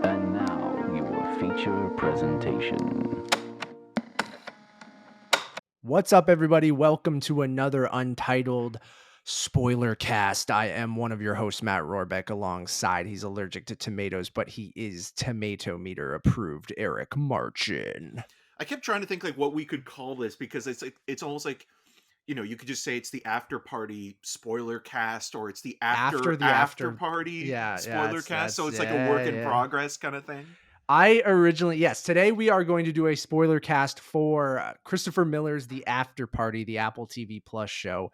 And now, your feature presentation. What's up, everybody? Welcome to another Untitled Spoiler Cast. I am one of your hosts, Matt Rohrbeck, alongside he's allergic to tomatoes, but he is tomato meter approved, Eric Marchin. I kept trying to think like what we could call this because it's almost like, you know, you could just say it's the after party spoiler cast, or it's the after party spoiler cast. So it's like a work in progress kind of thing. Today we are going to do a spoiler cast for Christopher Miller's The Afterparty, the Apple TV Plus show.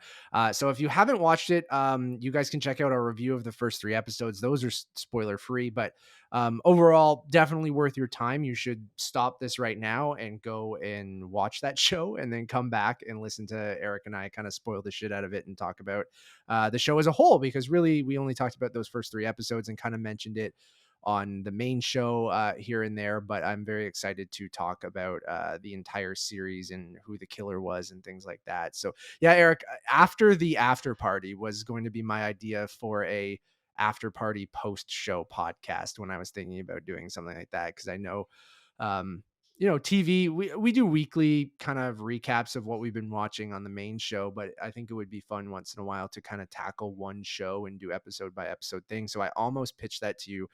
So if you haven't watched it, you guys can check out our review of the first 3 episodes. Those are spoiler free, but overall, definitely worth your time. You should stop this right now and go and watch that show, and then come back and listen to Eric and I kind of spoil the shit out of it and talk about the show as a whole, because really we only talked about those first 3 episodes and kind of mentioned it on the main show here and there, but I'm very excited to talk about the entire series and who the killer was and things like that. So yeah, Eric, after the after party was going to be my idea for a after party post show podcast when I was thinking about doing something like that, because I know TV, we do weekly kind of recaps of what we've been watching on the main show, but I think it would be fun once in a while to kind of tackle one show and do episode by episode thing. So I almost pitched that to you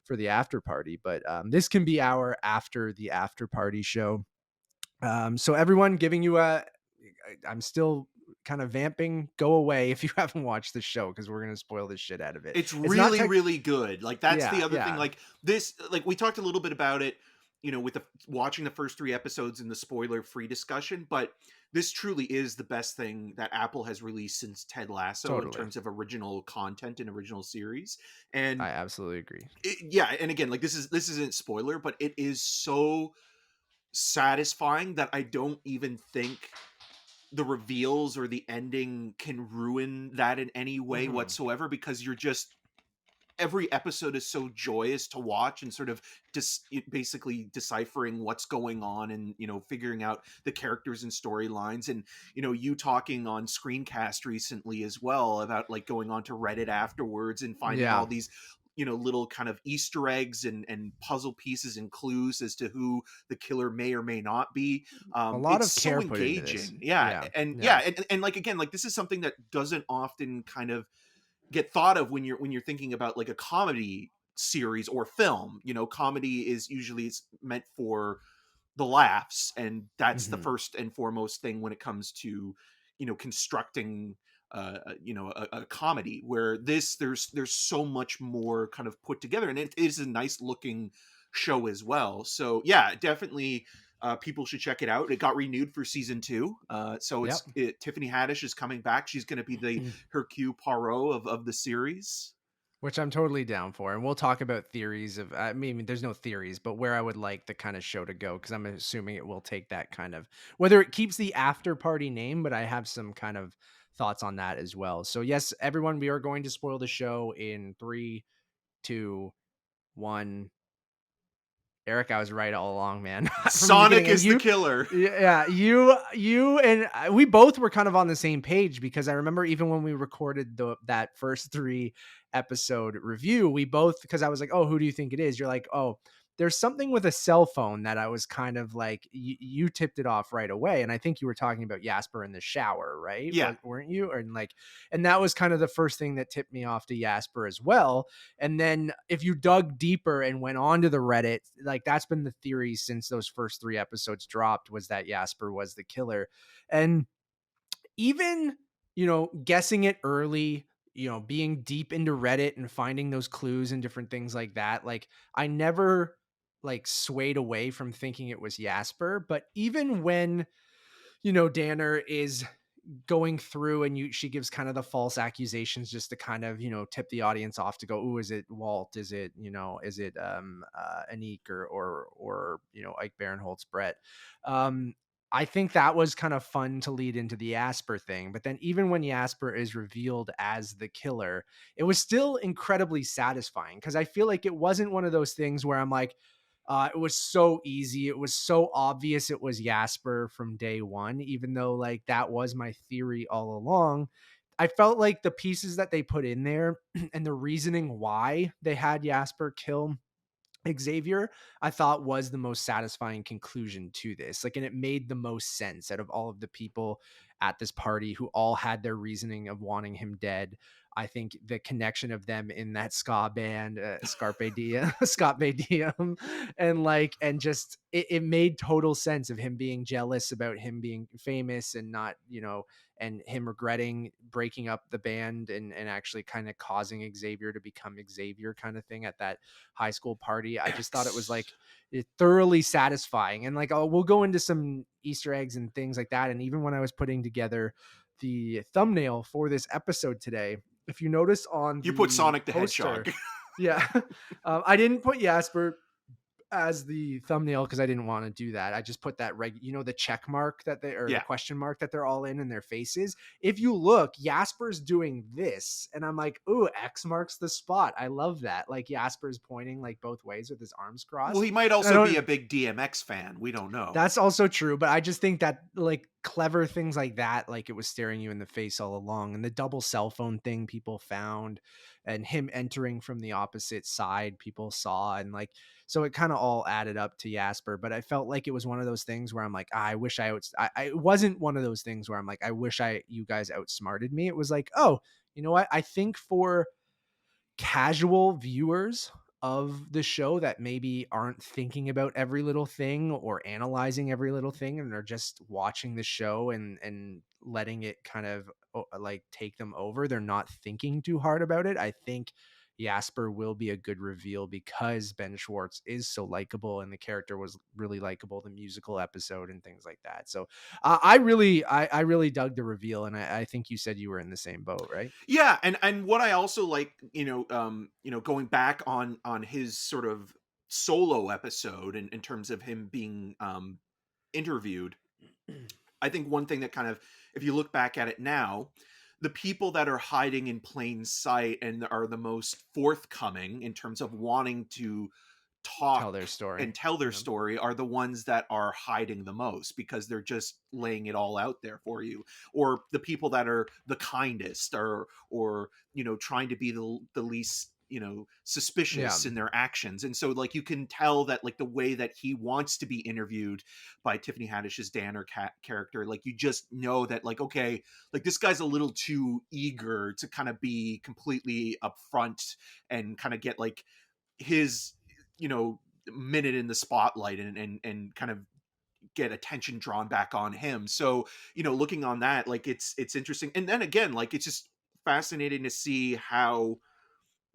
for the after party, but this can be our after the after party show. So everyone, giving you I'm still kind of vamping. Go away if you haven't watched the show, because we're going to spoil the shit out of it. It's really, really good. Like that's the other thing. Like this, like we talked a little bit about it, you know, with watching the first 3 episodes in the spoiler free discussion, but this truly is the best thing that Apple has released since Ted Lasso in terms of original content and original series. And I absolutely agree. And again, like this isn't spoiler, but it is so satisfying that I don't even think the reveals or the ending can ruin that in any way whatsoever, because you're just, every episode is so joyous to watch and sort of basically deciphering what's going on and, you know, figuring out the characters and storylines. And, you know, you talking on Screencast recently as well about like going on to Reddit afterwards and finding all these, you know, little kind of Easter eggs and puzzle pieces and clues as to who the killer may or may not be. A lot of care so put into this. And like, again, like this is something that doesn't often kind of get thought of when you're thinking about like a comedy series or film. You know, comedy is usually it's meant for the laughs, and that's the first and foremost thing when it comes to, you know, constructing a comedy. Where there's so much more kind of put together, and it is a nice looking show as well. So yeah, definitely people should check it out. It got renewed for season 2. So Tiffany Haddish is coming back. She's going to be the Hercule Poirot of the series, which I'm totally down for. And we'll talk about theories of, I mean, there's no theories, but where I would like the kind of show to go, because I'm assuming it will take that kind of, whether it keeps the after party name, but I have some kind of thoughts on that as well. So yes, everyone, we are going to spoil the show in 3, 2, 1. Eric, I was right all along, man. Sonic is the killer. Yeah, you and we both were kind of on the same page, because I remember even when we recorded that first 3 episode review, we both, because I was like, oh, who do you think it is? You're like, oh, there's something with a cell phone that I was kind of like, you tipped it off right away. And I think you were talking about Jasper in the shower, right? Yeah. Weren't you? And that was kind of the first thing that tipped me off to Jasper as well. And then if you dug deeper and went on to the Reddit, like that's been the theory since those first 3 episodes dropped, was that Jasper was the killer. And even, you know, guessing it early, you know, being deep into Reddit and finding those clues and different things like that, like I never like swayed away from thinking it was Jasper. But even when, you know, Danner is going through and she gives kind of the false accusations just to kind of, you know, tip the audience off to go, oh, is it Walt? Is it, you know, is it Anik or, you know, Ike Barinholtz, Brett? I think that was kind of fun to lead into the Jasper thing. But then even when Jasper is revealed as the killer, it was still incredibly satisfying, because I feel like it wasn't one of those things where I'm like, it was so easy. It was so obvious it was Jasper from day one, even though like that was my theory all along. I felt like the pieces that they put in there and the reasoning why they had Jasper kill Xavier, I thought was the most satisfying conclusion to this. Like, and it made the most sense out of all of the people at this party who all had their reasoning of wanting him dead. I think the connection of them in that ska band, Scarpe Diem, Scarpe Diem, and like, and just it made total sense of him being jealous about him being famous and not, and him regretting breaking up the band and actually kind of causing Xavier to become Xavier kind of thing at that high school party. I just thought it was like thoroughly satisfying. And like, we'll go into some Easter eggs and things like that. And even when I was putting together the thumbnail for this episode today, if you notice on You put Sonic the poster, Hedgehog. yeah, I didn't put Jasper as the thumbnail because I didn't want to do that. I just put that the check mark that the question mark that they're all in their faces. If you look, Jasper's doing this, and I'm like, ooh, X marks the spot. I love that. Like Jasper's pointing like both ways with his arms crossed. Well, he might also be a big DMX fan. We don't know. That's also true, but I just think that like clever things like that, like it was staring you in the face all along, and the double cell phone thing people found, and him entering from the opposite side people saw, and like, so it kind of all added up to Jasper. But I felt like it was one of those things where I'm like, I wish I it wasn't one of those things where I'm like, I wish you guys outsmarted me. It was like, oh, you know what? I think for casual viewers of the show that maybe aren't thinking about every little thing or analyzing every little thing, and they're just watching the show and letting it kind of like take them over, they're not thinking too hard about it. I think Jasper will be a good reveal because Ben Schwartz is so likable and the character was really likable, the musical episode and things like that. So I really dug the reveal, and I think you said you were in the same boat, right? Yeah, and what I also like, going back on his sort of solo episode in terms of him being interviewed, I think one thing that kind of, if you look back at it now, the people that are hiding in plain sight and are the most forthcoming in terms of wanting to Tell their story and tell their story are the ones that are hiding the most, because they're just laying it all out there for you, or the people that are the kindest, or trying to be the least suspicious in their actions. And so like you can tell that like the way that he wants to be interviewed by Tiffany Haddish's Danner character, like you just know that like, okay, like this guy's a little too eager to kind of be completely upfront and kind of get like his minute in the spotlight and kind of get attention drawn back on him. So looking on that, like it's interesting. And then again, like it's just fascinating to see how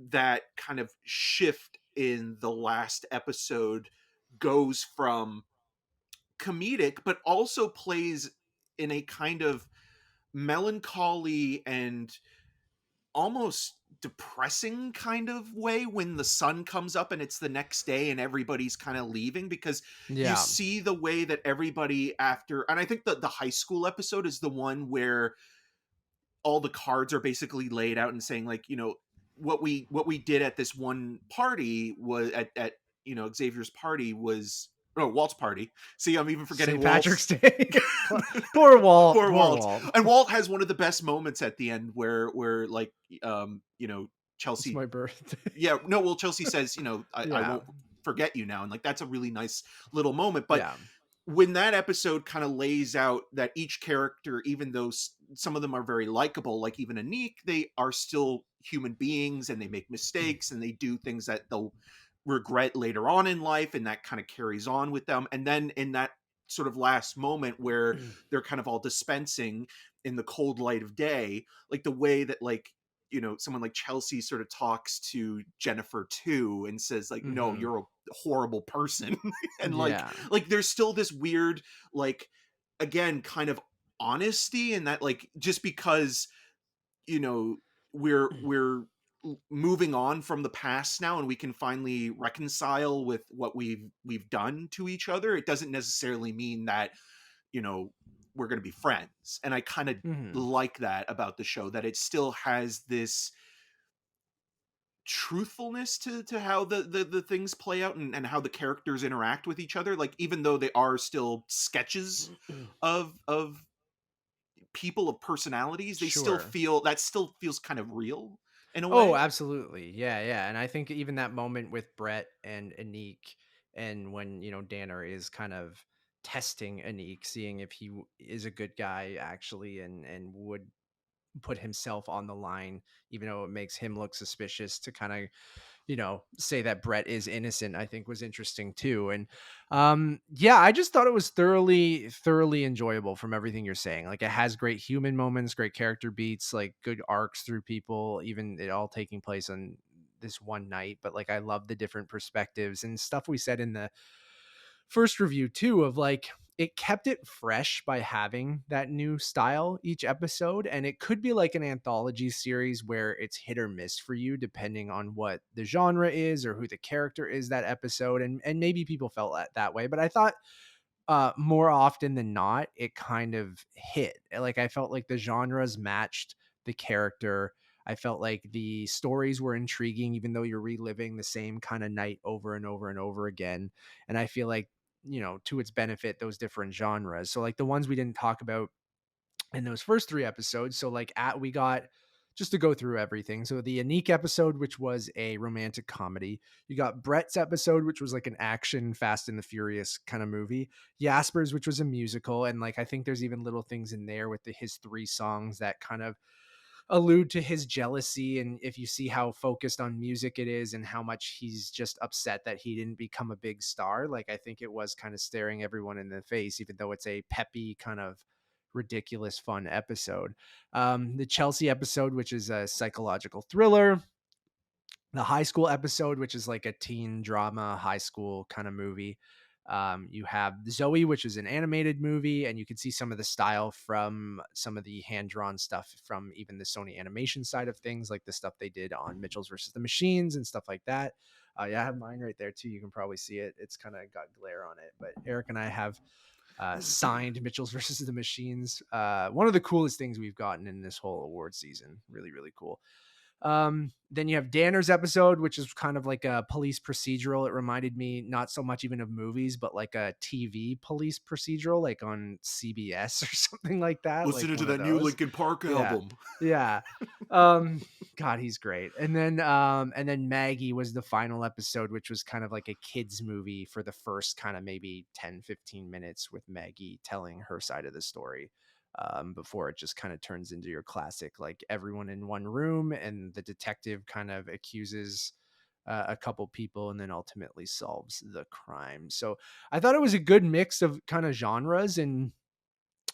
that kind of shift in the last episode goes from comedic but also plays in a kind of melancholy and almost depressing kind of way when the sun comes up and it's the next day and everybody's kind of leaving, because you see the way that everybody after, and I think that the high school episode is the one where all the cards are basically laid out and saying like, what we did at this one party was at Xavier's party was Walt's party. See, I'm even forgetting St. Patrick's Day. Poor Walt. Poor Walt. And Walt has one of the best moments at the end where like Chelsea. It's my birthday. Yeah, no, well, Chelsea says, I won't forget you now, and like that's a really nice little moment. But when that episode kind of lays out that each character, even though some of them are very likable, like even Anik, they are still human beings and they make mistakes and they do things that they'll regret later on in life, and that kind of carries on with them. And then in that sort of last moment where they're kind of all dispensing in the cold light of day, like the way that like someone like Chelsea sort of talks to Jennifer too and says like, no, you're a horrible person. And like there's still this weird, like, again, kind of honesty in that, like, just because, we're moving on from the past now and we can finally reconcile with what we've done to each other, it doesn't necessarily mean that, we're going to be friends. And I kind of like that about the show, that it still has this truthfulness to how the things play out and how the characters interact with each other. Like, even though they are still sketches of people, of personalities, they still feels kind of real. in a Oh, way. absolutely. Yeah, yeah. And I think even that moment with Brett and Anik, and when, Danner is kind of testing Anik, seeing if he is a good guy actually, and would put himself on the line, even though it makes him look suspicious, to kind of, say that Brett is innocent, I think was interesting too. And yeah, I just thought it was thoroughly, thoroughly enjoyable from everything you're saying. Like, it has great human moments, great character beats, like good arcs through people, even it all taking place on this one night. But like, I love the different perspectives and stuff we said in the first review too, of like, it kept it fresh by having that new style each episode. And it could be like an anthology series where it's hit or miss for you depending on what the genre is or who the character is that episode. And maybe people felt that way, but I thought more often than not it kind of hit. Like, I felt like the genres matched the character. I felt like the stories were intriguing, even though you're reliving the same kind of night over and over and over again. And I feel like, to its benefit, those different genres. So like the ones we didn't talk about in those first three episodes. So like we got, just to go through everything. So the Unique episode, which was a romantic comedy. You got Brett's episode, which was like an action Fast and the Furious kind of movie. Jasper's, which was a musical. And like, I think there's even little things in there with his three songs that kind of allude to his jealousy. And if you see how focused on music it is and how much he's just upset that he didn't become a big star, like, I think it was kind of staring everyone in the face, even though it's a peppy kind of ridiculous fun episode. The Chelsea episode, which is a psychological thriller. The high school episode, which is like a teen drama high school kind of movie. You have Zoe, which is an animated movie, and you can see some of the style from some of the hand-drawn stuff from even the Sony animation side of things, like the stuff they did on Mitchell's versus the Machines and stuff like that. Yeah, I have mine right there too. You can probably see it. It's kind of got glare on it, but Eric and I have signed Mitchell's versus the Machines. One of the coolest things we've gotten in this whole award season. Really, really cool. Then you have Danner's episode, which is kind of like a police procedural. It reminded me not so much even of movies, but like a TV police procedural, like on CBS or something like that. Like Listening to one of that new those. Linkin Park Yeah. album. Yeah. God, he's great. And then Maggie was the final episode, which was kind of like a kids movie for the first kind of maybe 10-15 minutes, with Maggie telling her side of the story. Before it just kind of turns into your classic, like everyone in one room and the detective kind of accuses a couple people and then ultimately solves the crime. So I thought it was a good mix of kind of genres, and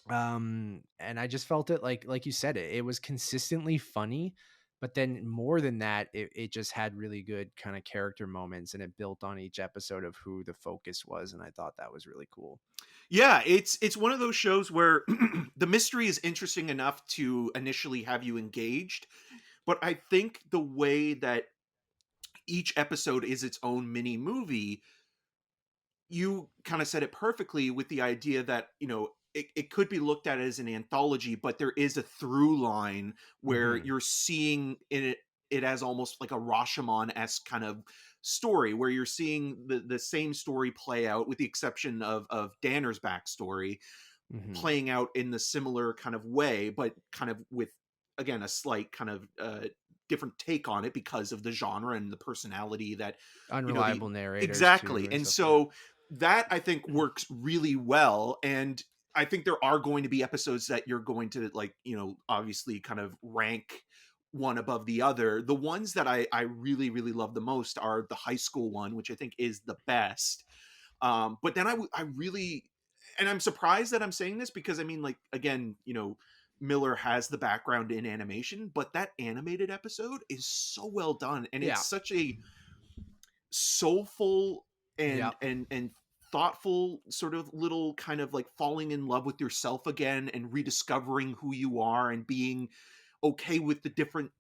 I just felt it, like you said, it was consistently funny, but then more than that, it just had really good kind of character moments, and it built on each episode of who the focus was, and I thought that was really cool. Yeah, it's one of those shows where the mystery is interesting enough to initially have you engaged, but I think the way that each episode is its own mini movie, you kind of said it perfectly with the idea that, it could be looked at as an anthology, but there is a through line where Hmm. you're seeing it as almost like a Rashomon-esque kind of story, where you're seeing the same story play out, with the exception of Danner's backstory, Hmm. playing out in the similar kind of way, but kind of with, again, a slight kind of different take on it because of the genre and the personality that, the Unreliable narrators too exactly. and And stuff. Yeah. so that, I think, works really well. And I think there are going to be episodes that you're going to, like, obviously kind of rank one above the other. The ones that I really, really love the most are the high school one, which I think is the best. But then I really, and I'm surprised that I'm saying this, because I mean, like, again, Miller has the background in animation, but that animated episode is so well done, and it's Yeah. such a soulful and Yep. thoughtful sort of little kind of like falling in love with yourself again and rediscovering who you are and being okay with the different,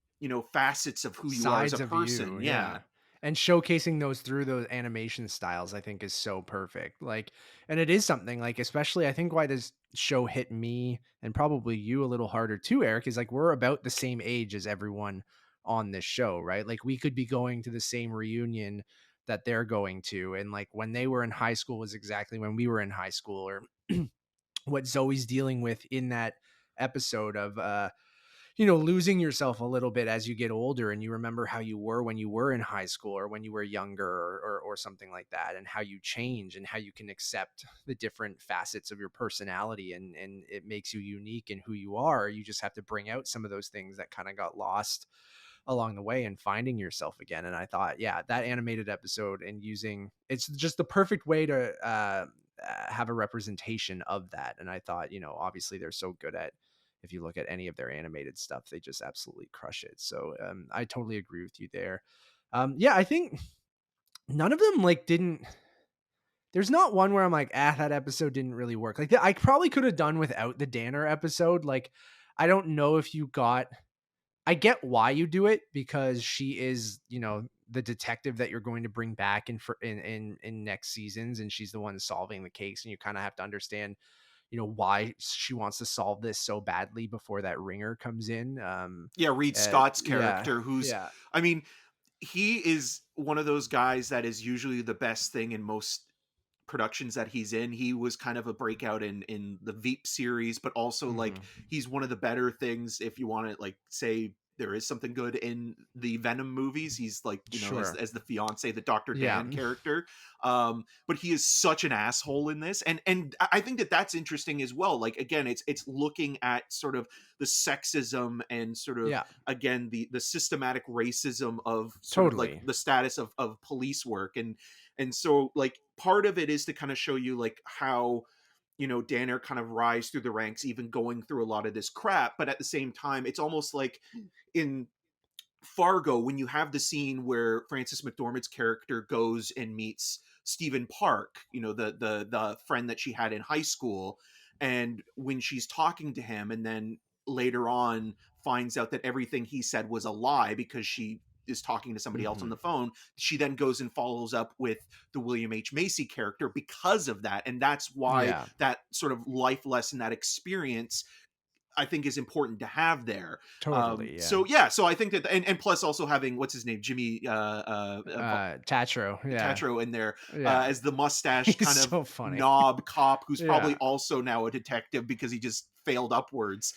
facets of who you are as a Sides of person. you, Yeah. yeah. And showcasing those through those animation styles, I think, is so perfect. Like, and it is something, like, especially I think why this show hit me and probably you a little harder too, Eric, is like we're about the same age as everyone on this show, right? Like, we could be going to the same reunion that they're going to, and like when they were in high school was exactly when we were in high school, or what Zoe's dealing with in that episode of losing yourself a little bit as you get older, and you remember how you were when you were in high school or when you were younger, or something like that, and how you change and how you can accept the different facets of your personality, and it makes you unique in who you are. You just have to bring out some of those things that kind of got lost along the way and finding yourself again. And I thought, yeah, that animated episode and it's just the perfect way to have a representation of that. And I thought, obviously they're so good at, if you look at any of their animated stuff, they just absolutely crush it. So I totally agree with you there. Yeah, I think none of them there's not one where I'm like, that episode didn't really work. Like I probably could have done without the Danner episode. Like, I don't know if I get why you do it, because she is, the detective that you're going to bring back in next seasons, and she's the one solving the case, and you kind of have to understand, why she wants to solve this so badly before that ringer comes in. Reid Scott's character, yeah. I mean, he is one of those guys that is usually the best thing in most productions that he's in. He was kind of a breakout in the Veep series, but also like he's one of the better things, if you want to like say there is something good in the Venom movies. He's like, as the fiance, the Dr. Dan character. But he is such an asshole in this. And I think that that's interesting as well. Like, again, it's looking at sort of the sexism and sort of, again, the systematic racism of sort of like the status of police work. And so like part of it is to kind of show you like how, Danner kind of rise through the ranks, even going through a lot of this crap. But at the same time, it's almost like in Fargo, when you have the scene where Frances McDormand's character goes and meets Stephen Park, the friend that she had in high school. And when she's talking to him and then later on finds out that everything he said was a lie because she is talking to somebody else on the phone, she then goes and follows up with the William H. Macy character because of that. And that's why that sort of life lesson, that experience, I think is important to have there. Totally. So I think that, and plus also having, what's his name? Jimmy, Tatro. Tatro in there, as the mustache kind of so funny knob cop, who's probably also now a detective because he just failed upwards.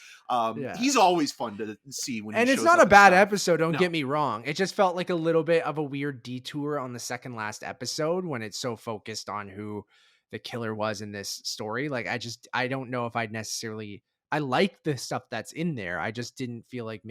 He's always fun to see when and he it's shows not up a bad stuff. episode, don't get me wrong. It just felt like a little bit of a weird detour on the second last episode when it's so focused on who the killer was in this story. Like, I don't know if I like the stuff that's in there. I just didn't feel like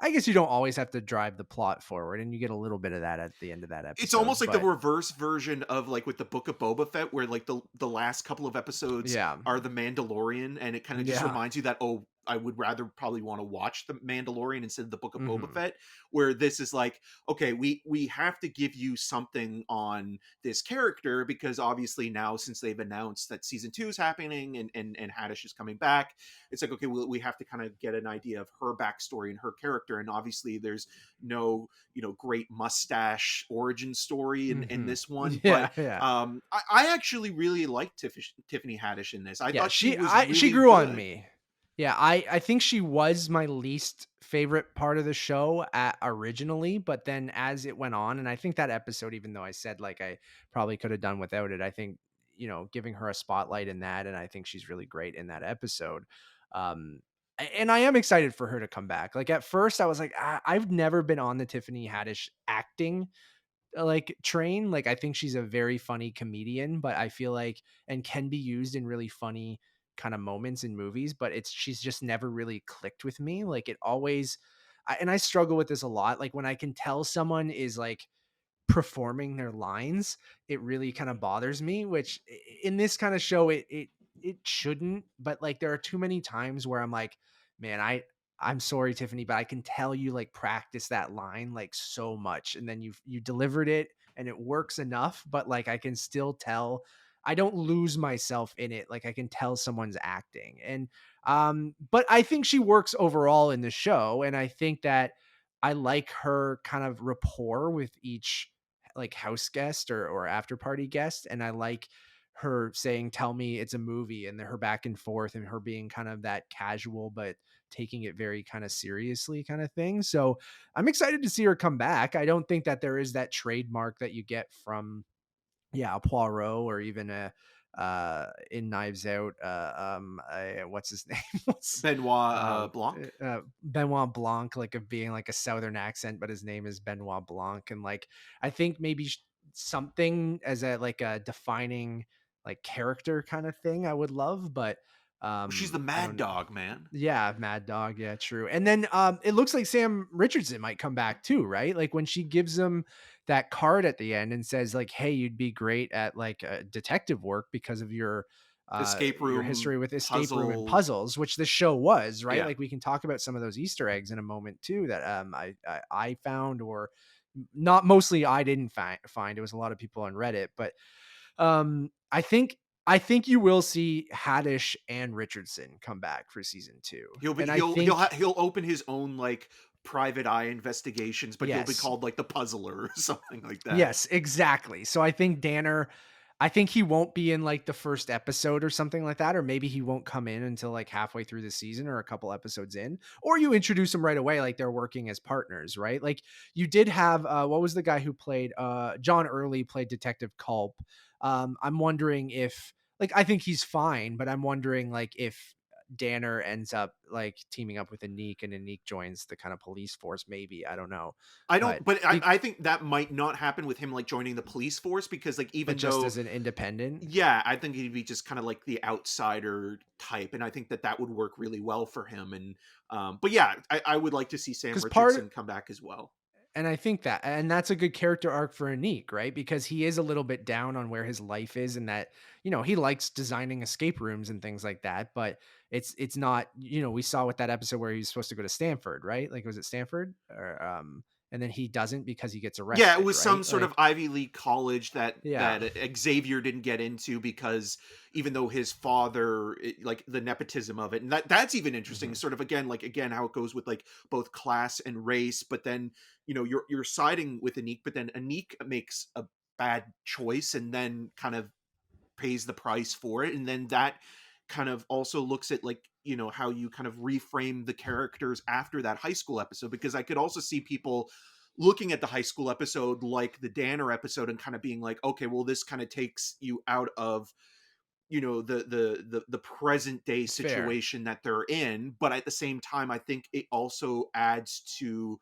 I guess you don't always have to drive the plot forward, and you get a little bit of that at the end of that episode. It's almost like the reverse version of like with the Book of Boba Fett, where like the last couple of episodes are the Mandalorian, and it kind of just reminds you that, I would rather probably want to watch the Mandalorian instead of the Book of Boba Fett, where this is like, okay, we have to give you something on this character, because obviously now, since they've announced that season 2 is happening and Haddish is coming back, it's like, okay, we have to kind of get an idea of her backstory and her character. And obviously there's no, great mustache origin story in this one. I actually really liked Tiffany Haddish in this. I thought she grew good. On me. Yeah, I think she was my least favorite part of the show originally, but then as it went on, and I think that episode, even though I said like I probably could have done without it, I think, giving her a spotlight in that, and I think she's really great in that episode. And I am excited for her to come back. Like, at first I was like, I've never been on the Tiffany Haddish acting like train. Like, I think she's a very funny comedian, but I feel like, and can be used in really funny kind of moments in movies, but she's just never really clicked with me. Like, it always, and I struggle with this a lot. Like, when I can tell someone is like performing their lines, it really kind of bothers me, which in this kind of show, it shouldn't, but like, there are too many times where I'm like, man, I'm sorry, Tiffany, but I can tell you like practice that line like so much, and then you delivered it and it works enough, but like I can still tell I don't lose myself in it. Like, I can tell someone's acting. And but I think she works overall in the show, and I think that I like her kind of rapport with each like house guest or after party guest, and I like her saying, tell me it's a movie, and her back and forth, and her being kind of that casual but taking it very kind of seriously kind of thing. So I'm excited to see her come back. I don't think that there is that trademark that you get from a Poirot or even in Knives Out. What's his name? What's Benoit um Blanc. Benoit Blanc, like of being like a southern accent, but his name is Benoit Blanc. And like I think maybe something as a like a defining like character kind of thing I would love, but She's the I Mad don't. Dog, man. Yeah, Mad Dog. Yeah, true. And then it looks like Sam Richardson might come back too, right? Like when she gives him that card at the end and says like, "Hey, you'd be great at like detective work because of Escape your room history with escape room and puzzle. puzzles," which the show was, right? Yeah. Like we can talk about some of those Easter eggs in a moment too that I found, or not mostly I didn't find. It was a lot of people on Reddit, but I think you will see Haddish and Richardson come back for season 2. He'll be And I think he'll open his own like private eye investigations, but he'll be yes. called like the puzzler or something like that. Yes, exactly. So I think Danner, I think he won't be in like the first episode or something like that, or maybe he won't come in until like halfway through the season or a couple episodes in, or you introduce him right away like they're working as partners, right? Like you did have what was the guy who played John Early played Detective Culp. I'm wondering if like I think he's fine, but I'm wondering like if Danner ends up like teaming up with Anik and Anik joins the kind of police force, maybe. I don't know. I But don't, but I think that might not happen with him like joining the police force because like but even just though as an independent. yeah, I think he'd be just kind of like the outsider type, and I think that that would work really well for him. And but yeah, I would like to see Sam Because part Richardson come back as well. and I think that and that's a good character arc for Anik, right? Because he is a little bit down on where his life is and that, he likes designing escape rooms and things like that, but it's not, we saw with that episode where he's supposed to go to Stanford, right? Like was it Stanford? Or and then he doesn't because he gets Yeah, it arrested, was some right? sort of Like Ivy League college that yeah. Xavier didn't get into because even though his father like the nepotism of it, and that's even interesting. Mhm. Sort of again how it goes with like both class and race, but then you're siding with Anik, but then Anik makes a bad choice and then kind of pays the price for it, and then that kind of also looks at like how you kind of reframe the characters after that high school episode, because I could also see people looking at the high school episode like the Danner episode and kind of being like, okay, well this kind of takes you out of the present day It's fair. situation that they're in, but at the same time I think it also adds to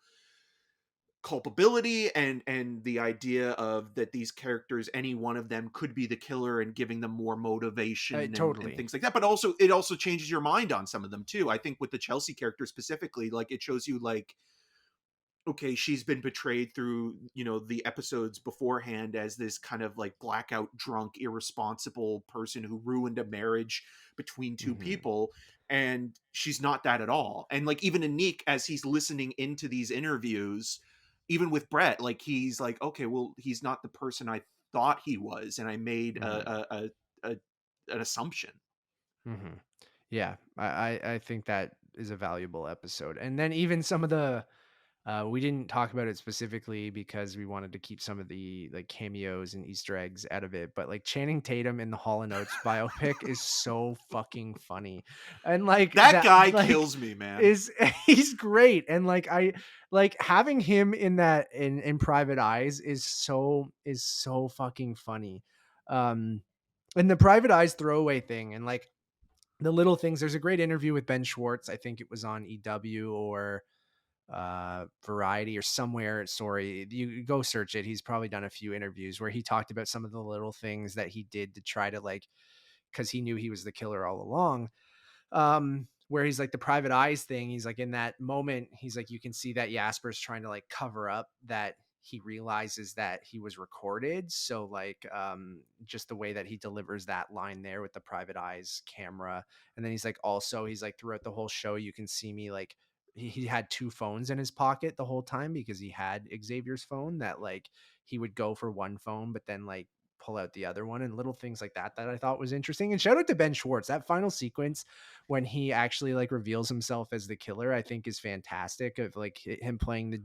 culpability and the idea of that these characters, any one of them could be the killer, and giving them more motivation and Totally. things like that. But also it also changes your mind on some of them too. I think with the Chelsea character specifically, like it shows you like, okay, she's been portrayed through the episodes beforehand as this kind of like blackout drunk irresponsible person who ruined a marriage between two Mhm. people, and she's not that at all. And like even Anik, as he's listening into these interviews, even with Brett, like he's like, okay, well he's not the person I thought he was, and I made Mhm. a an assumption. Mhm. Yeah, I think that is a valuable episode. And then even some of the we didn't talk about it specifically because we wanted to keep some of the like cameos and Easter eggs out of it, but like Channing Tatum in the Hall and Oates biopic is so fucking funny. And like That that guy like kills me, man. is he's great. And like I like having him in that in Private Eyes is so fucking funny. Um and the Private Eyes throwaway thing and like the little things. There's a great interview with Ben Schwartz. I think it was on EW or Variety or somewhere. Sorry, you go search it. He's probably done a few interviews where he talked about some of the little things that he did to try to like, because he knew he was the killer all along. Where he's like the Private Eyes thing. He's like in that moment, he's like, you can see that Jasper's trying to like cover up that he realizes that he was recorded. So like just the way that he delivers that line there with the Private Eyes camera. And then he's like also he's like throughout the whole show you can see me like he had two phones in his pocket the whole time because he had Xavier's phone that like he would go for one phone but then like pull out the other one and little things like that that I thought was interesting. And shout out to Ben Schwartz. That final sequence when he actually like reveals himself as the killer, I think is fantastic of like him playing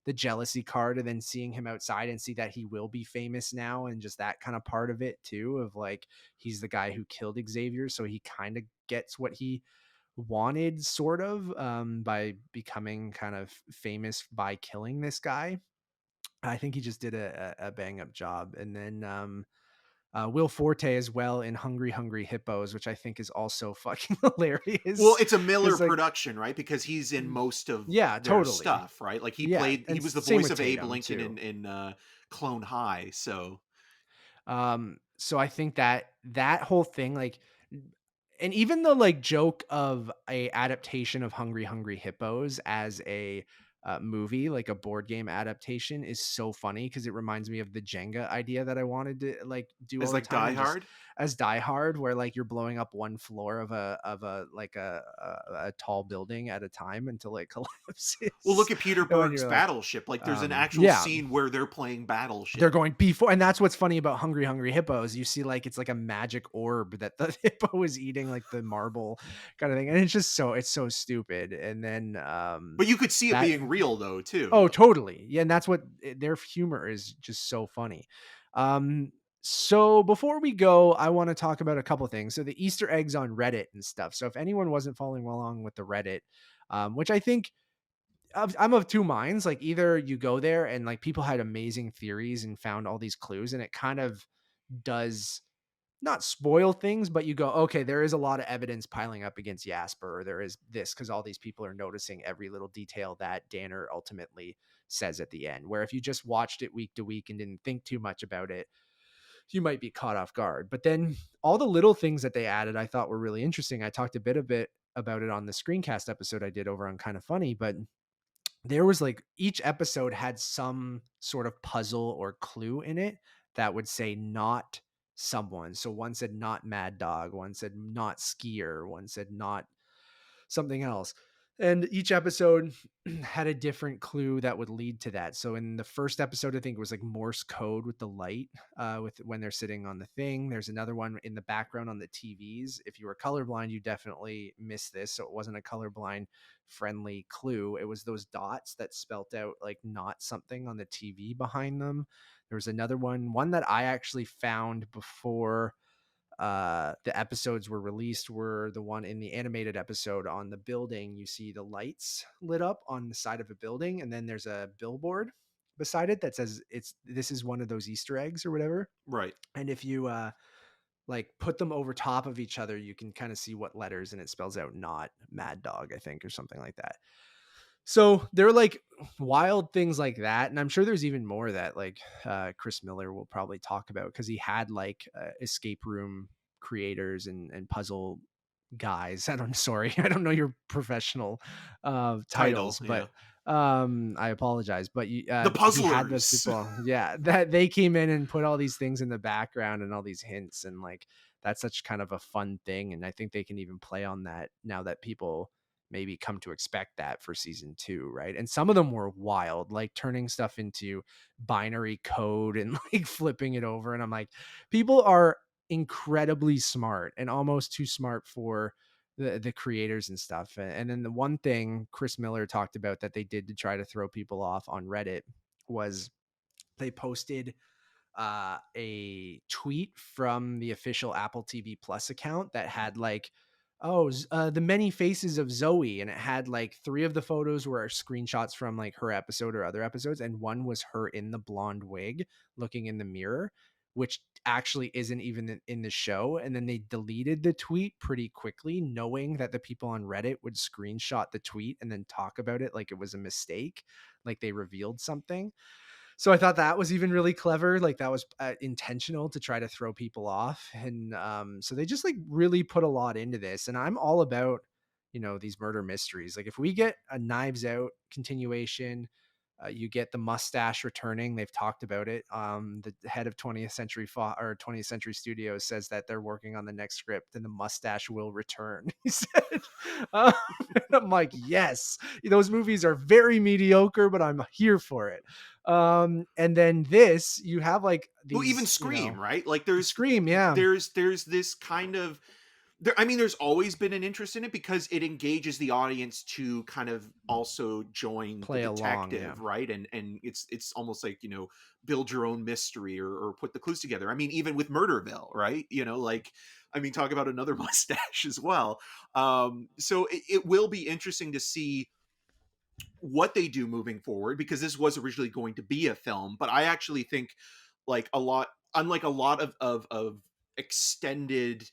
the jealousy card and then seeing him outside and see that he will be famous now and just that kind of part of it too of like he's the guy who killed Xavier so he kind of gets what he wanted sort of by becoming kind of famous by killing this guy. I think he just did a bang up job. And then Will Forte as well in Hungry Hungry Hippos, which I think is also fucking hilarious. Well, it's a Miller 'Cause, like, production, right? Because he's in most of yeah, their totally. stuff, right? Like he Yeah, played, he and was the same voice with of Abe Tatum Lincoln too. in Clone High. So So I think that whole thing, like, and even the like joke of a adaptation of Hungry Hungry Hippos as a movie, like a board game adaptation, is so funny because it reminds me of the Jenga idea that I wanted to like do is all the like time, Die and just Hard. as Die Hard, where like you're blowing up one floor of a like a tall building at a time until it Well, collapses. look at Peter And when Berg's you're like, Battleship. Like there's an actual yeah, scene where they're playing they're Battleship. going before, and that's what's funny about Hungry Hungry Hippos. You see, like, it's like a magic orb that the hippo is eating, like the marble kind of thing, and it's so stupid. And then But you could see it that being real though, too. oh, totally, yeah, and that's what their humor is, just so funny. Um, so before we go, I want to talk about a couple things. So the Easter eggs on Reddit and stuff. So if anyone wasn't following along with the Reddit, which I think I'm of two minds. Like, either you go there and like people had amazing theories and found all these clues, and it kind of does not spoil things, but you go, okay, there is a lot of evidence piling up against Jasper, or there is this because all these people are noticing every little detail that Danner ultimately says at the end. Where if you just watched it week to week and didn't think too much about it, you might be caught off guard. But then all the little things that they added, I thought were really interesting. I talked a bit about it on the screencast episode I did over on Kind of Funny, but there was like each episode had some sort of puzzle or clue in it that would say not someone. So one said not Mad Dog, one said not skier, one said not something else. And each episode had a different clue that would lead to that. So in the first episode, I think it was like Morse code with the light, with when they're sitting on the thing. There's another one in the background on the TVs. If you were colorblind, you definitely missed this. So it wasn't a colorblind friendly clue. It was those dots that spelt out like not something on the TV behind them. There was another one that I actually found before the episodes were released, were the one in the animated episode on the building. You see the lights lit up on the side of a building, and then there's a billboard beside it that says this is one of those Easter eggs or whatever. Right. And if you like put them over top of each other, you can kind of see what letters, and it spells out not Mad Dog, I think, or something like that. So they're like wild things like that. And I'm sure there's even more that like Chris Miller will probably talk about, because he had like escape room creators and puzzle guys. Sorry, I don't know your professional Title, titles, yeah. but I apologize. But The he had those Puzzlers. people, yeah, that they came in and put all these things in the background and all these hints, and like that's such kind of a fun thing. And I think they can even play on that now that people maybe come to expect that for season 2, right? And some of them were wild, like turning stuff into binary code and like flipping it over. And I'm like, people are incredibly smart, and almost too smart for the creators and stuff. And then the one thing Chris Miller talked about that they did to try to throw people off on Reddit was they posted a tweet from the official Apple TV Plus account that had like, the many faces of Zoe, and it had like 3 of the photos were screenshots from like her episode or other episodes, and one was her in the blonde wig looking in the mirror, which actually isn't even in the show. And then they deleted the tweet pretty quickly, knowing that the people on Reddit would screenshot the tweet and then talk about it like it was a mistake, like they revealed something. So I thought that was even really clever. Like that was intentional to try to throw people off. And so they just like really put a lot into this. And I'm all about, these murder mysteries. Like if we get a Knives Out continuation, you get the mustache returning. They've talked about it. The head of 20th Century 20th Century Studios says that they're working on the next script, and the mustache will return. He said, and I'm like, yes, those movies are very mediocre, but I'm here for it. And then this, you have like these, Well, even Scream, right? Like there's Scream, yeah, there's this kind of I mean, there's always been an interest in it because it engages the audience to kind of also join the play along, detective, yeah. right? And it's almost like, build your own mystery or put the clues together. I mean, even with Murderville, right? Like, I mean, talk about another mustache as well. So it will be interesting to see what they do moving forward, because this was originally going to be a film, but I actually think like a lot unlike a lot of extended,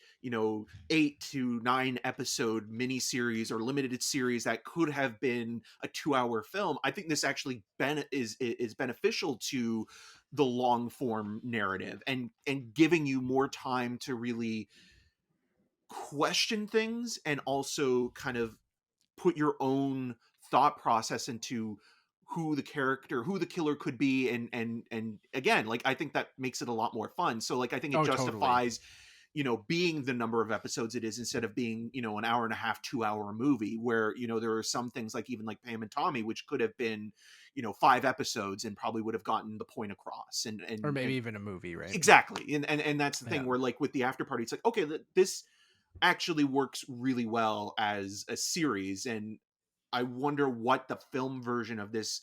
8 to 9 episode miniseries or limited series that could have been a 2-hour film, I think this actually is beneficial to the long form narrative and giving you more time to really question things and also kind of put your own thought process into who the killer could be, and again, like, I think that makes it a lot more fun. So like, I think it Oh, totally. justifies being the number of episodes it is, instead of being an hour and a half, 2-hour movie where there are some things, like even like Pam and Tommy, which could have been 5 episodes and probably would have gotten the point across, Or maybe and even a movie, right? exactly. And that's the Yeah. thing where, like, with the After Party, it's like, okay, this actually works really well as a series, and I wonder what the film version of this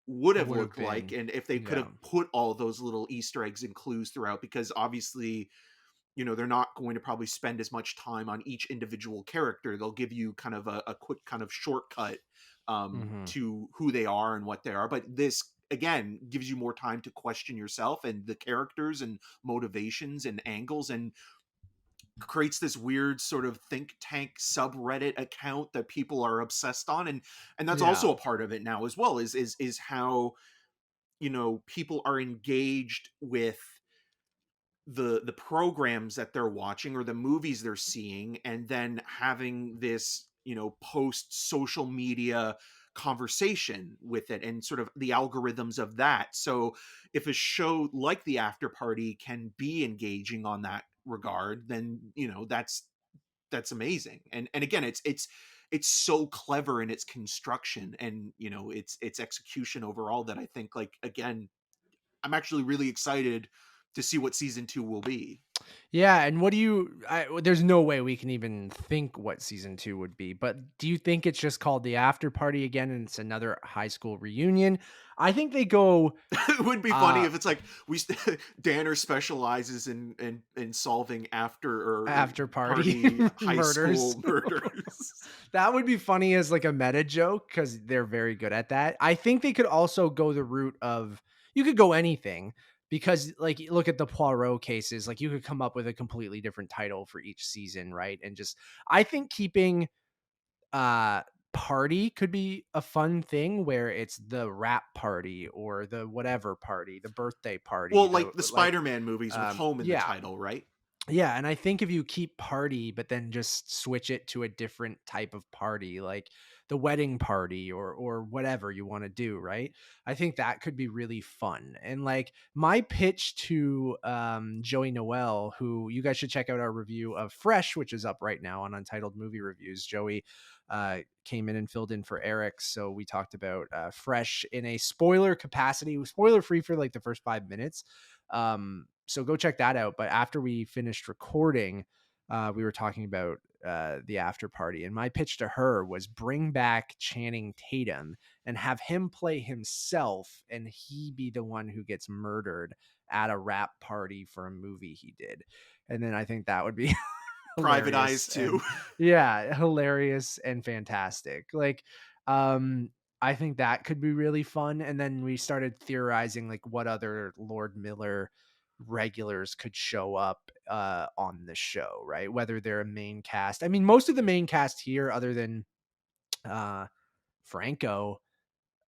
would have Would have looked like, been. and if they could Yeah. have put all those little Easter eggs and clues throughout, because obviously, they're not going to probably spend as much time on each individual character. They'll give you kind of a quick kind of shortcut Mm-hmm. to who they are and what they are. But this, again, gives you more time to question yourself and the characters and motivations and angles, and creates this weird sort of think tank subreddit account that people are obsessed on, and that's Yeah. also a part of it now as well, is how people are engaged with the programs that they're watching or the movies they're seeing, and then having this post social media conversation with it, and sort of the algorithms of that. So if a show like the After Party can be engaging on that regard, then that's amazing. And again, it's so clever in its construction, and its execution overall, that I think, like, again, I'm actually really excited to see what season 2 will be. Yeah, and what do you there's no way we can even think what season 2 would be, but do you think it's just called The After Party again and it's another high school reunion? I think they go It would be funny uh if it's like Danner specializes in solving after or After Party party high murders. school murders. That would be funny as like a meta joke cuz they're very good at that. I think they could also go the route of you could go anything because like look at the Poirot cases, like you could come up with a completely different title for each season, right? And just I think keeping uh party could be a fun thing where it's the rap party or the whatever party, the birthday party, Well, the like the like Spider-Man movies with home in the yeah. title, right? Yeah, and I think if you keep party, but then just switch it to a different type of party, like the wedding party or whatever you want to do, right? I think that could be really fun. And like my pitch to Joey Noel, who you guys should check out our review of Fresh, which is up right now on Untitled Movie Reviews. Joey came in and filled in for Eric, so we talked about Fresh in a spoiler capacity, spoiler free for like the first 5 minutes. So go check that out. But after we finished recording, we were talking about the After Party, and my pitch to her was bring back Channing Tatum and have him play himself, and he be the one who gets murdered at a rap party for a movie he did. And then I think that would be Private Eyes hilarious too. and yeah, hilarious and fantastic. Like, I think that could be really fun. And then we started theorizing like what other Lord Miller regulars could show up on the show, right? Whether they're a main cast. I mean, most of the main cast here, other than uh Franco,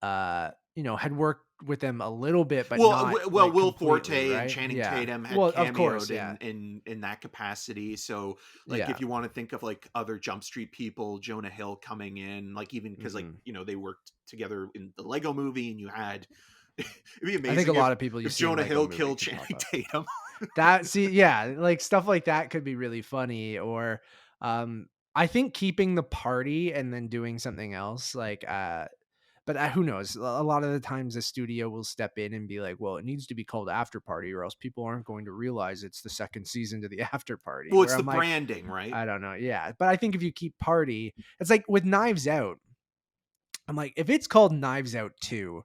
had worked with them a little bit, but Well, not well, like Will completely, Forte and right? Channing Yeah. Tatum had Well, of course, cameoed yeah. in that capacity. So, like, if Yeah. you want to think of like other Jump Street people, Jonah Hill coming in, like, even because, like, Hmm. they worked together in the Lego Movie, and you had it'd be I think a amazing lot of people you if see in Jonah Lego Hill Movie killed could pop Channing up. Tatum. That see, yeah, like stuff like that could be really funny. Or I think keeping the party and then doing something else, like but who knows? A lot of the times the studio will step in and be like, well, it needs to be called After Party or else people aren't going to realize it's the second season to the After Party. Well, Where it's the I'm like, branding, right? I don't know. Yeah. But I think if you keep party, it's like with Knives Out. I'm like, if it's called Knives Out 2,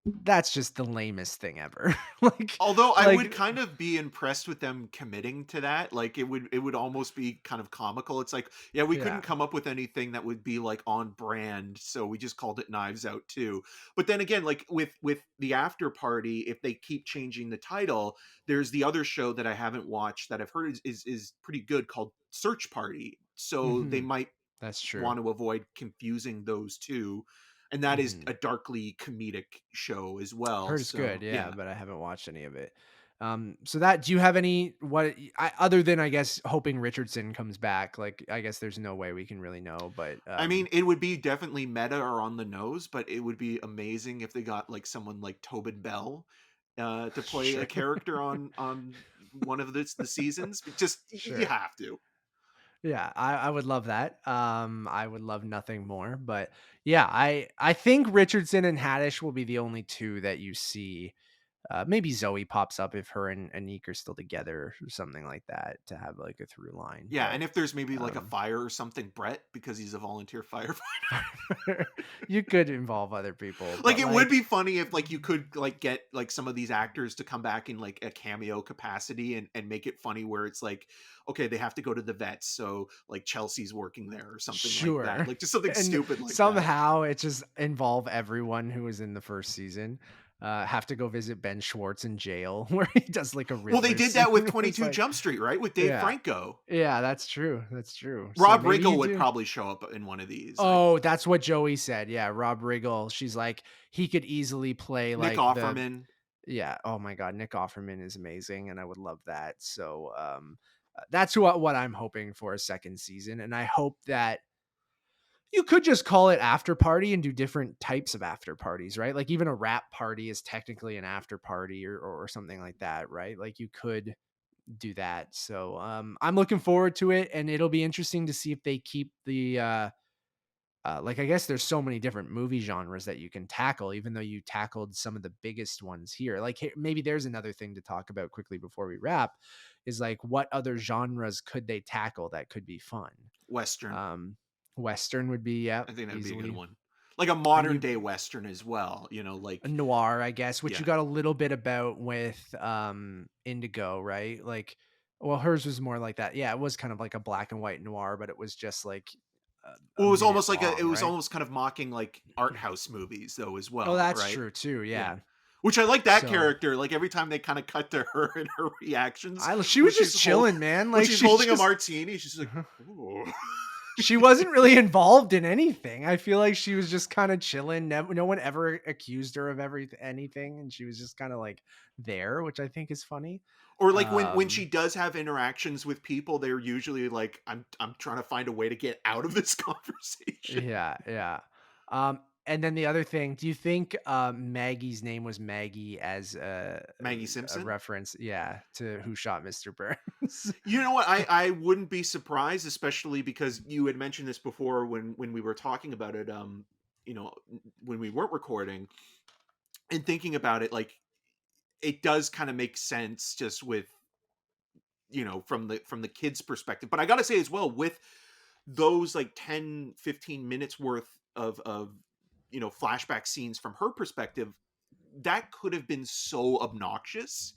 that's just the lamest thing ever. like, Although I like would kind of be impressed with them committing to that. Like it would almost be kind of comical. It's like, yeah, we couldn't yeah. come up with anything that would be like on brand, so we just called it Knives Out 2. But then again, like with the After Party, if they keep changing the title, there's the other show that I haven't watched that I've heard is pretty good called Search Party. So they hmm might That's true. want to avoid confusing those two. And that is hmm a darkly comedic show as well. Heard it's good, So yeah, yeah. but I haven't watched any of it. So that do you have any other than I guess hoping Richardson comes back? Like I guess there's no way we can really know, but I mean, it would be definitely meta or on the nose, but it would be amazing if they got like someone like Tobin Bell to play a sure, character on one of the seasons. Just you sure. have to. Yeah, I would love that. I would love nothing more, but yeah, I think Richardson and Haddish will be the only two that you see. Maybe Zoe pops up if her and Anik are still together or something like that to have like a through line. Yeah, But and if there's maybe like a um, fire or something, Brett, because he's a volunteer firefighter. you could involve other people, Like but it would like be funny if like you could like get like some of these actors to come back in like a cameo capacity and make it funny where it's like, okay, they have to go to the vets, so like Chelsea's working there or something like that. sure. Like just something And stupid like that. somehow it just involve everyone who was in the first season. Have to go visit Ben Schwartz in jail where he does like a Well, they Riddler did scene. that with Where it's 22 like, Jump Street, right? With Dave yeah, Franco. yeah, that's true. That's true. So Rob maybe you Riggle would do. probably show up in one of these. Like Oh, that's what Joey said. Yeah, Rob Riggle. She's like, he could easily play Nick like the Offerman. yeah. Oh my God, Nick Offerman is amazing, and I would love that. So, that's what I'm hoping for a second season, and I hope that you could just call it after party and do different types of after parties, right? Like even a rap party is technically an after party or something like that, right? Like you could do that. So, I'm looking forward to it, and it'll be interesting to see if they keep the like I guess there's so many different movie genres that you can tackle, even though you tackled some of the biggest ones here. Like maybe there's another thing to talk about quickly before we wrap, is like what other genres could they tackle that could be fun? Western. Um, Western would be yeah, I think that'd be a good easily, one. Like a and modern you day Western as well, a like noir, I guess, which you yeah. got a little bit about with Indigo, right? Like, well, hers was more like that. Yeah, it was kind of like a black and white noir, but it was just like a Well, minute it long, was right? almost kind of mocking like art house movies though as Oh, well, that's right? true too. Yeah. Yeah. Which I like that So character. Like every time they kind of cut to her and her reactions she when was just chilling, man. when Like she's she's holding a just martini, she's just like, ooh. she wasn't really involved in anything. I feel like she was just kind of chilling. No one ever accused her of anything, and she was just kind of like there, which I think is funny. Or like when she Um, does have interactions with people, they're usually like, I'm trying to find a way to get out of this conversation. yeah, yeah. And then the other thing, do you think Maggie's name was Maggie as Maggie a Simpson. reference, yeah, to Who Shot Mr. Burns? You know what? I wouldn't be surprised, especially because you had mentioned this before when we were talking about it. You know, when we weren't recording and thinking about it, like it does kind of make sense just with from the kids' perspective. But I gotta say as well, with those like 10-15 minutes worth of flashback scenes from her perspective, that could have been so obnoxious,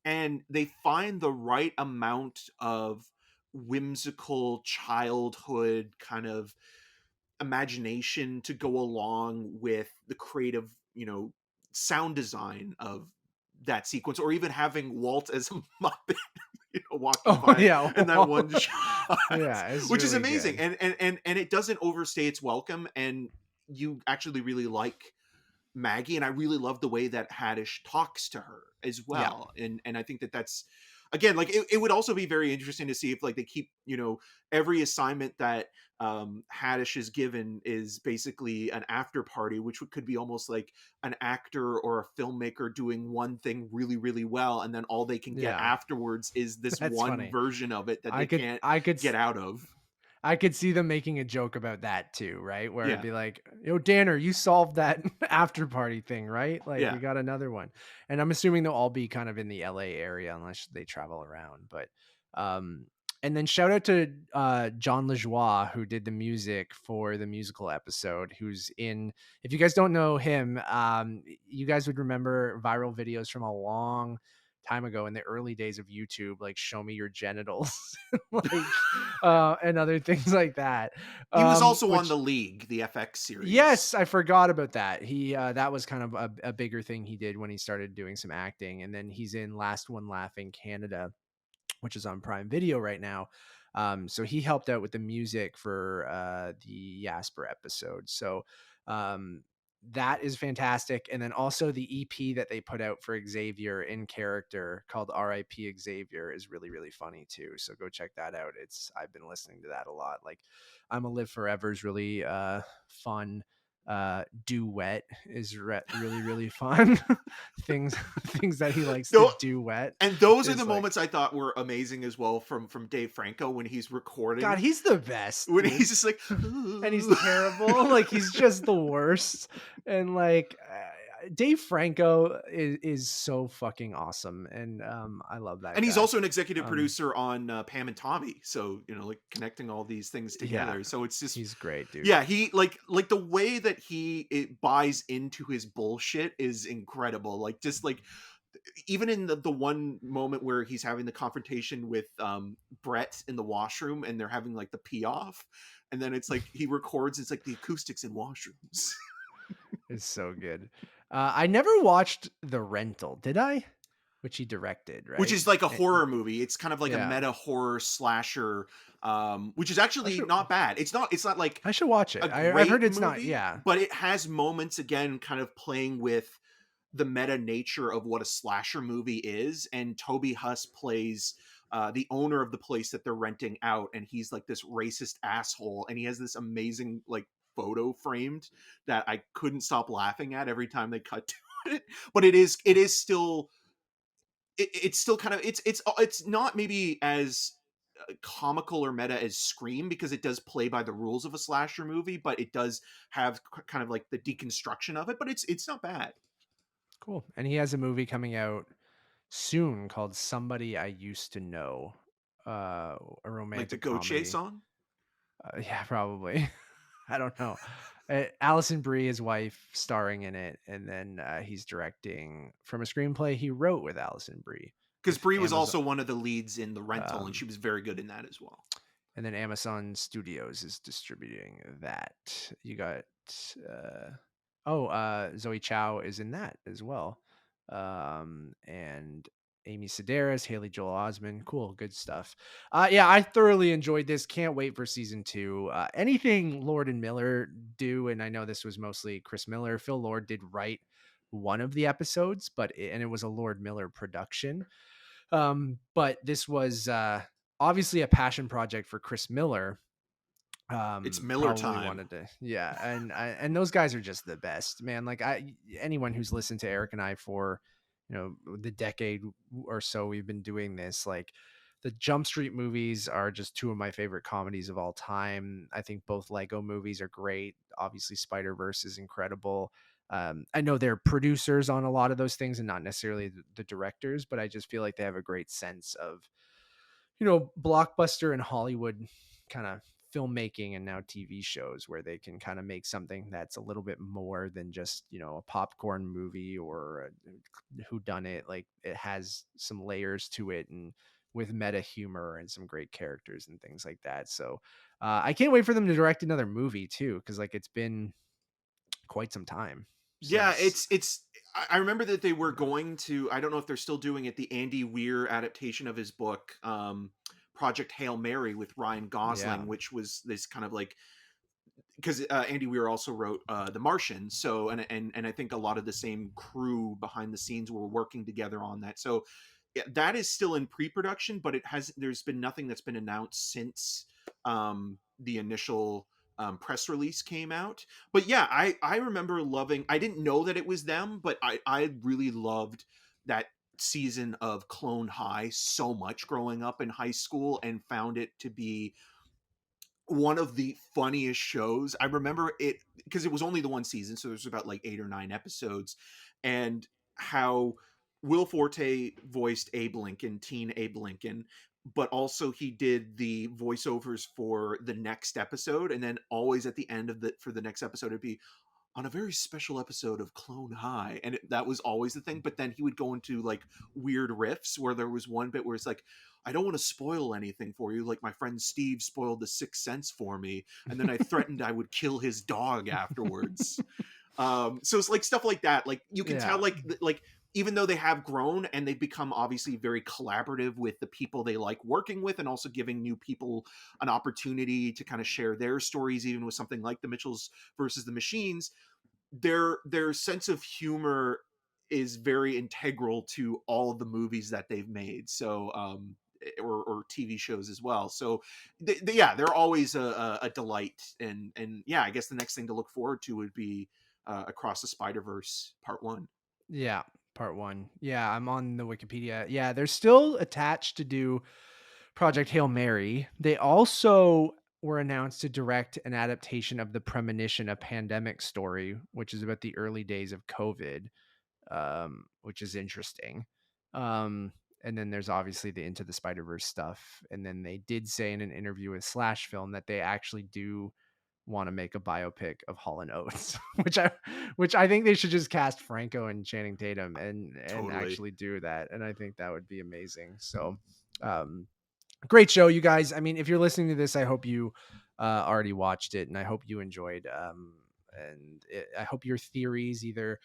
and they find the right amount of whimsical childhood kind of imagination to go along with the creative sound design of that sequence, or even having Walt as a Muppet walking Oh by yeah, in that one shot, yeah, it's which is really amazing, good. and it doesn't overstay its welcome, and you actually really like Maggie, and I really love the way that Haddish talks to her as Yeah, well, and I think that's again, like it would also be very interesting to see if like they keep every assignment that Haddish is given is basically an after party, which could be almost like an actor or a filmmaker doing one thing really really well, and then all they can get yeah, afterwards is this that's one funny. version of it that I they could, can't I could, get out of. I could see them making a joke about that too, right? Where it'd Yeah, be like, "Yo, Danner, you solved that after party thing, right? Like, yeah. we got another one." And I'm assuming they'll all be kind of in the LA area unless they travel around. But, um, And then shout out to John LaJoie, who did the music for the musical episode, who's in, if you guys don't know him, you guys would remember viral videos from a long time ago in the early days of YouTube, like show me your genitals, like, and other things like that. He was also on Which, The League, the FX series. yes, I forgot about that. He that was kind of a bigger thing he did when he started doing some acting. And then he's in Last One Laughing Canada, which is on Prime Video right now. So he helped out with the music for the Jasper episode. So that is fantastic. And then also the EP that they put out for Xavier in character called R.I.P. Xavier is really, really funny too. So go check that out. I've been listening to that a lot. Like I'm a Live Forever is really fun. Duet is really, really fun. things that he likes to duet. And those are the like, moments I thought were amazing as well from Dave Franco when he's recording. God, he's the best. When dude. he's just like, and he's terrible. Like he's just the worst. And like Dave Franco is so fucking awesome, and I love that. And guy. he's also an executive producer on Pam and Tommy, so like connecting all these things together. Yeah, so it's just he's great, dude. Yeah, he like the way that it buys into his bullshit is incredible. Like just like even in the one moment where he's having the confrontation with Brett in the washroom, and they're having like the pee off, and then it's like he records, it's like the acoustics in washrooms. It's so good. I never watched The Rental, did I? Which he directed, right? Which is like a horror movie. It's kind of like Yeah. a meta horror slasher, which is actually not bad. It's not like I should watch it. I've heard it's not, yeah. But it has moments again kind of playing with the meta nature of what a slasher movie is. And Toby Huss plays the owner of the place that they're renting out, and he's like this racist asshole, and he has this amazing like photo framed that I couldn't stop laughing at every time they cut to it. But it is still it's still kind of it's not maybe as comical or meta as Scream, because it does play by the rules of a slasher movie, but it does have kind of like the deconstruction of it, but it's not bad. Cool. And he has a movie coming out soon called Somebody I Used to Know, a romantic like the Goche comedy. song. Yeah, probably. I don't know. Alison Brie, his wife, starring in it, and then he's directing from a screenplay he wrote with Alison Brie. Because Brie was also one of the leads in The Rental, and she was very good in that as well. And then Amazon Studios is distributing that. You got Zoe Chao is in that as well, and Amy Sedaris, Haley Joel Osment. Cool, good stuff. Yeah, I thoroughly enjoyed this. Can't wait for season 2. Anything Lord and Miller do, and I know this was mostly Chris Miller. Phil Lord did write one of the episodes, and it was a Lord Miller production. But this was obviously a passion project for Chris Miller. It's Miller time. And those guys are just the best, man. Like anyone who's listened to Eric and I for the decade or so we've been doing this, like the Jump Street movies are just two of my favorite comedies of all time. I think both Lego movies are great. Obviously Spider-Verse is incredible. I know they're producers on a lot of those things and not necessarily the directors, but I just feel like they have a great sense of blockbuster and Hollywood kind of filmmaking, and now TV shows where they can kind of make something that's a little bit more than just a popcorn movie or a whodunit. Like it has some layers to it, and with meta humor and some great characters and things like that. So I can't wait for them to direct another movie too, because like it's been quite some time. Yeah, I remember that they were going to, I don't know if they're still doing it, the Andy Weir adaptation of his book, Project Hail Mary with Ryan Gosling, which was this kind of like, because Andy Weir also wrote The Martian, so and I think a lot of the same crew behind the scenes were working together on that. So yeah, that is still in pre-production, but there's been nothing that's been announced since the initial press release came out. But yeah, I remember loving, I didn't know that it was them, but I really loved that season of Clone High so much growing up in high school, and found it to be one of the funniest shows. I remember it because it was only the one season, so there's about like 8 or 9 episodes, and how Will Forte voiced Abe Lincoln, teen Abe Lincoln, but also he did the voiceovers for the next episode, and then always at the end of the next episode it'd be on a very special episode of Clone High, and that was always the thing. But then he would go into like weird riffs, where there was one bit where it's like, I don't want to spoil anything for you, like my friend Steve spoiled The Sixth Sense for me, and then I threatened I would kill his dog afterwards. So it's like stuff like that, like you can tell like even though they have grown and they've become obviously very collaborative with the people they like working with, and also giving new people an opportunity to kind of share their stories, even with something like the Mitchells versus the Machines, their sense of humor is very integral to all of the movies that they've made. So or TV shows as well. So they're always a delight. And yeah, I guess the next thing to look forward to would be Across the Spider-Verse Part 1. Yeah, Part 1. Yeah, I'm on the Wikipedia. Yeah, they're still attached to do Project Hail Mary. They also were announced to direct an adaptation of The Premonition, a pandemic story, which is about the early days of COVID, which is interesting. And then there's obviously the Into the Spider-Verse stuff. And then they did say in an interview with Slash Film that they actually do want to make a biopic of Hall & Oates, which I think they should just cast Franco and Channing Tatum and Totally. actually do that. And I think that would be amazing. So, great show, you guys. I mean, if you're listening to this, I hope you already watched it, and I hope you enjoyed. I hope your theories either.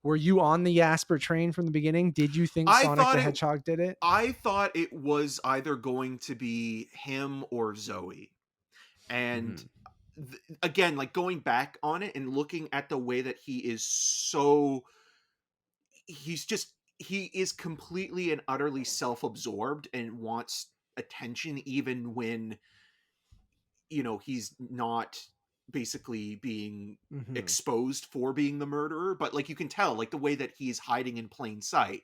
Were you on the Jasper train from the beginning? Did you think Sonic the Hedgehog did it? I thought it was either going to be him or Zoe. And again, like going back on it and looking at the way that he is completely and utterly self-absorbed and wants attention, even when, you know, he's not basically being exposed for being the murderer. But like, you can tell, like the way that he's hiding in plain sight,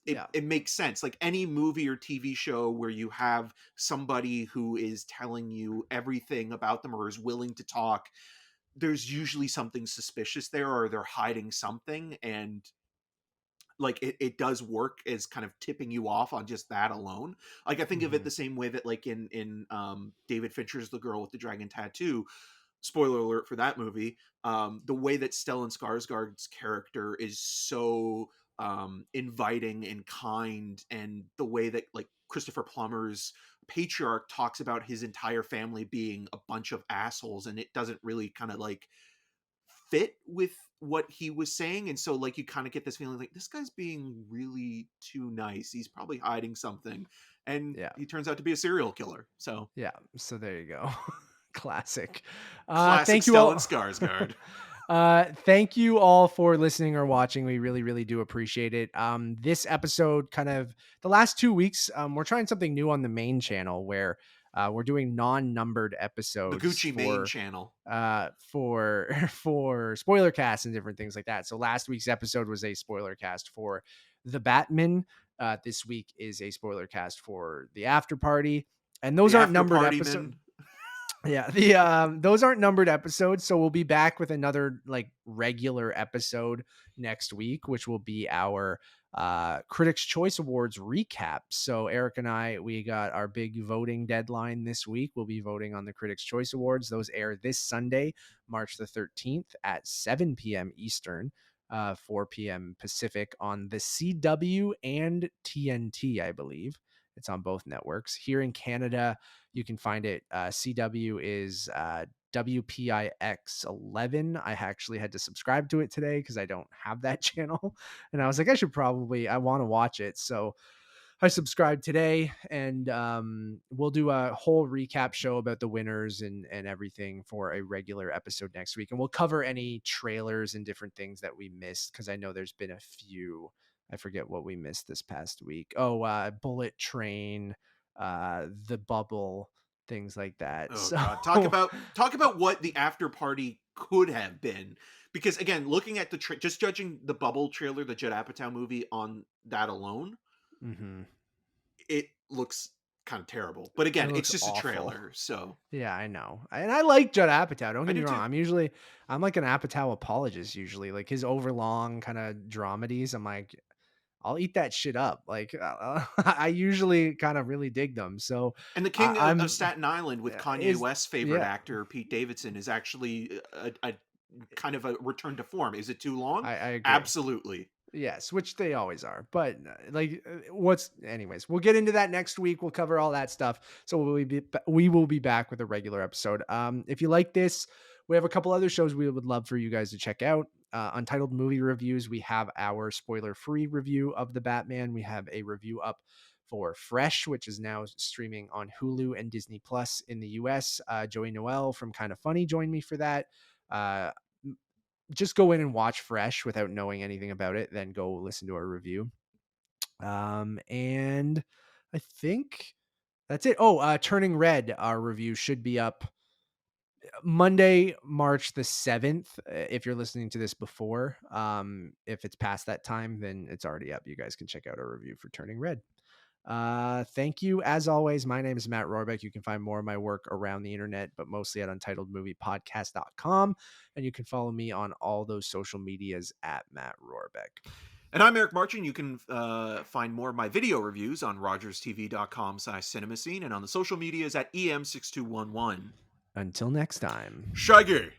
it makes sense. Like any movie or TV show where you have somebody who is telling you everything about them or is willing to talk, there's usually something suspicious there, or they're hiding something. And like it does work as kind of tipping you off on just that alone. Like I think of it the same way that like in David Fincher's The Girl with the Dragon Tattoo, spoiler alert for that movie, the way that Stellan Skarsgård's character is so inviting and kind, and the way that like Christopher Plummer's patriarch talks about his entire family being a bunch of assholes, and it doesn't really kind of like fit with what he was saying. And so like you kind of get this feeling like this guy's being really too nice, he's probably hiding something, and he turns out to be a serial killer. So there you go. Classic thank you, Stellan Skarsgård. Thank you all for listening or watching. We really, really do appreciate it. This episode, kind of the last 2 weeks, we're trying something new on the main channel where we're doing non-numbered episodes. The Gucci main channel. For spoiler casts and different things like that. So last week's episode was a spoiler cast for The Batman. This week is a spoiler cast for The Afterparty. And those aren't numbered episodes. Yeah, those aren't numbered episodes, so we'll be back with another like regular episode next week, which will be our Critics' Choice Awards recap. So Eric and I, we got our big voting deadline this week. We'll be voting on the Critics' Choice Awards. Those air this Sunday, March the 13th at 7 p.m. Eastern, 4 p.m. Pacific on the CW and TNT, I believe. It's on both networks. Here in Canada, you can find it. CW is WPIX 11. I actually had to subscribe to it today because I don't have that channel. And I was like, I want to watch it. So I subscribed today, and we'll do a whole recap show about the winners and everything for a regular episode next week. And we'll cover any trailers and different things that we missed, because I know there's been a few. I forget what we missed this past week. Bullet Train, The Bubble, things like that. God. Talk about what the After Party could have been. Because again, looking at just judging the Bubble trailer, the Judd Apatow movie on that alone, it looks kind of terrible. But again, it's just awful. A trailer, so yeah, I know. And I like Judd Apatow, don't get me wrong. I'm like an Apatow apologist usually. Like his overlong kind of dramedies, I'm like, I'll eat that shit up. Like I usually kind of really dig them. So And the King of I'm Staten Island with Kanye is West's favorite yeah, actor, Pete Davidson, is actually a kind of a return to form. Is it too long? I agree. Absolutely. Yes, which they always are. But what's anyways, we'll get into that next week. We'll cover all that stuff. So we will be back with a regular episode. If you like this, we have a couple other shows we would love for you guys to check out. Untitled Movie Reviews. We have our spoiler-free review of the Batman. We have a review up for Fresh, which is now streaming on Hulu and Disney Plus in the US. Joey Noel from Kind of Funny joined me for that. Uh, just go in and watch Fresh without knowing anything about it, then go listen to our review. And I think that's it. Oh, Turning Red, our review should be up Monday, March the 7th. If you're listening to this before, if it's past that time, then it's already up. You guys can check out our review for Turning Red. Thank you. As always, my name is Matt Rohrbeck. You can find more of my work around the internet, but mostly at untitledmoviepodcast.com. And you can follow me on all those social medias at Matt Rohrbeck. And I'm Eric Marchin. You can find more of my video reviews on rogerstv.com/cinemascene and on the social medias at EM6211. Until next time. Shaggy.